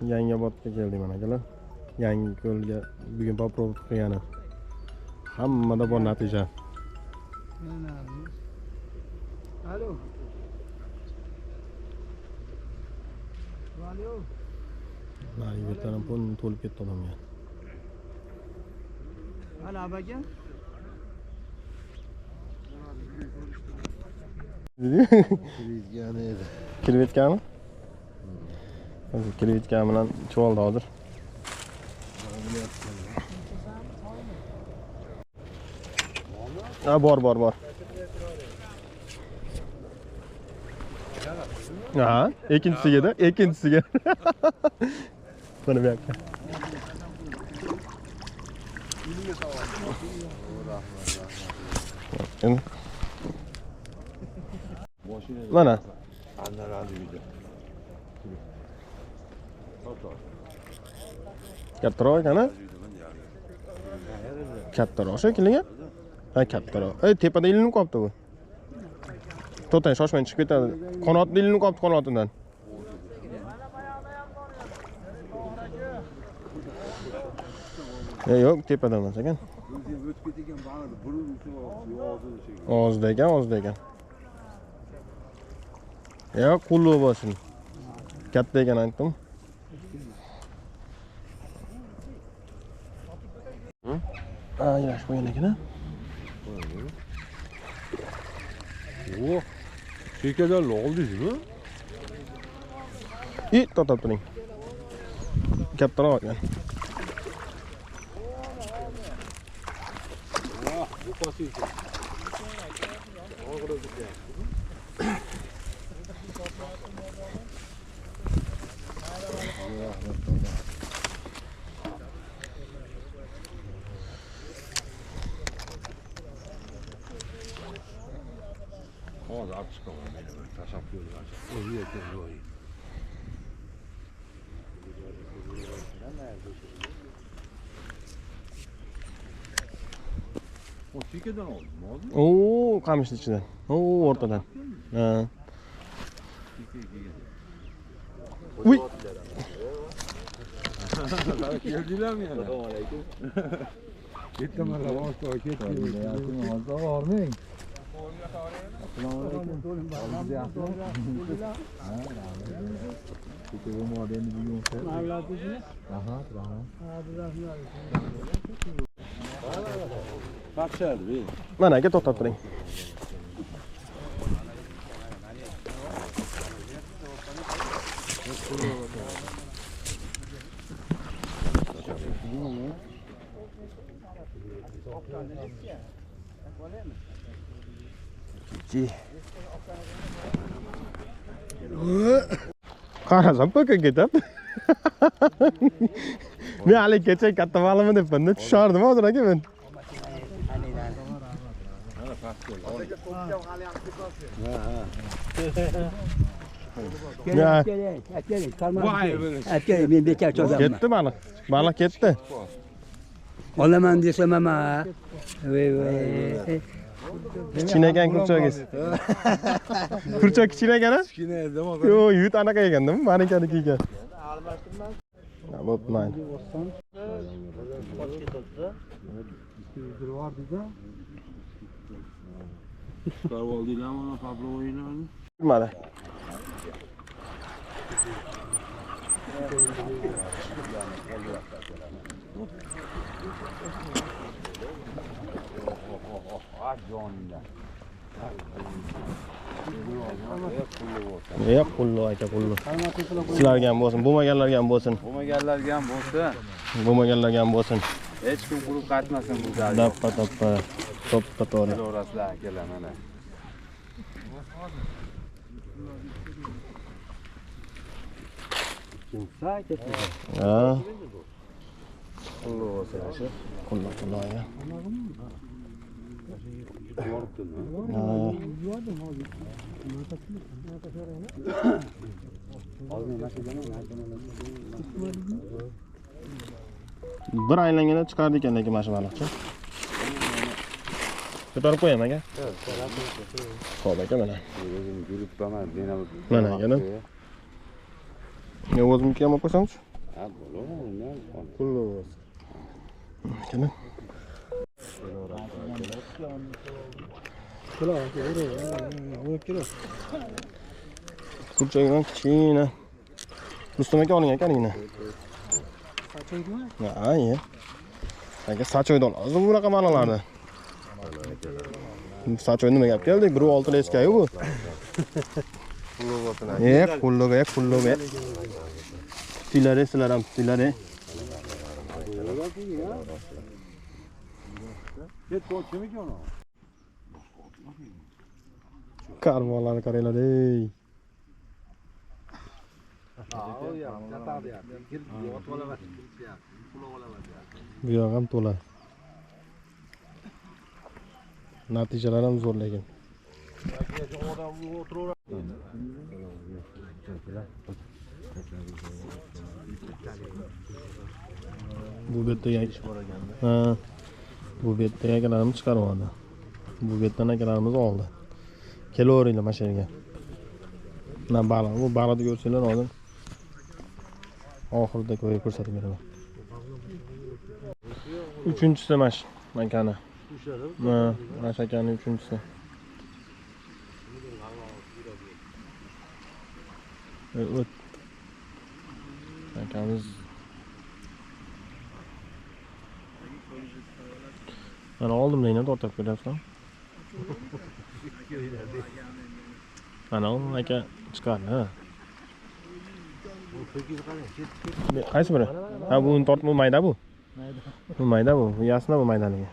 Yangiobodga keldik mana akalar. Yangi ko'lga bugun попробовать qilgani. Hammada bor natija. Alo. Alo. Mana yigitlarning pulini to'lib ketdi odamga. Alo abaga. Krevetkami? Krevetka bilan chuvaldi hozir. Ha, bor. Ha, ikkinchisiga. Mana bu yoqqa. Mana. Kattaroq ekan-a? Kattaroq shekilli. Ha, kattaroq. Tepada ilinib qolibdi bu. To'xtang, shoshmang chiqib ketadi. Qanotda ilinib qolibdi qanotidan. Yo'q, tepada emas ekan. Og'izda ekan. Yo'q, qulluq bo'lsin. Katta ekan aytdim. Yaxshi qo'ygan ekan-a? O, chekalarni oldingizmi? To'xtab turing. Kattaroq ekan. Hozir olib chiqaman meni bir tashlab qo'yinglar. O'zi ekan joyi. O chekadan oldimi hozir? Qamishni ichidan. O'rtadan. Ha. Uy. Keldinglarmi yana? Assalomu alaykum. Ketdilar, boshqa ketdinglar. Hozir bormang. Assalomu alaykum. Hozir yaxshimi? Ha, rahmat. Kecha modeni bugun qo'yib. Mavlatingiz? Rahmat. Ha, rahmat. Qaqshadi. Mana aka to'xtab turing. Qarasam poka ketadi. Men hali kecha katta ma'lumot debman, tushardim hozir aka men. Men bekor cho'zaman. Ketdi baliq. Baliq ketdi. Olaman desam ama. Kichkina ekan kurchogingiz. Kurchok kichkina ekan-a? Kichkina edi, Yo'q, yut anaqa ekan-da, manikaniki ekan. Bo'pti, mayli. Chiqarib oldinglarmi mana Pablovoylarni? Mana. Qulluq aka, qulluq. Sizlarga ham bo'lsin, bo'lmaganlarga ham bo'lsin. Bo'lmaganlarga ham bo'lsin. Hech kim quruq qaytmasin bu joyda. Dappa, to'ppa to'g'ri. To'g'rasizlar akalar mana. Kimsa ketdi. Ha. Qulluq bo'lsa yaxshi. Qulluq aka. Bir aylanganda chiqardi ekan lekin mana shu baliqchi. Ko'tarib qo'yam aka. Xo'p aka mana. O'zim yurib qolman, Mana aka. Men o'zimga ham olib qo'ysamchi? Ha, bo'laveradi. Pulli bo'lsin. Kelin. Kurchakdan kichkina. Rustam aka oling akaningni. Sachoydimi? Ha, ye. Aka sachoyda olasiz bunaqa baliqlarni. Sachoy nima gap keldik? 1.6 leskayu bu. Pulliga. Tutilare sizlar ham tutilare. Karmonlarni qaranglar ey. Bu yoq ham to'la. Natijalar ham zo'r lekin. Bu betdagi ha. Bu betdagi akalarimiz chiqaribdi. Bu betdan akalarimiz oldi. Kelaveringlar mana shu yerga. Mana baliq, bu baliqni ko'rsanglar hozir. Oxirida ko'rsatib beraman. Uchinchisi mana shu makani. Mana shu akaning uchinchisi. O't. Akamiz mana oldim deyman tortib ko'ryapsan. Mana aka chiqardi, ha. Qaysi biri? Ha, bu tortib mayda bu. Bu mayda bu. Bu yasna bu maydaniki.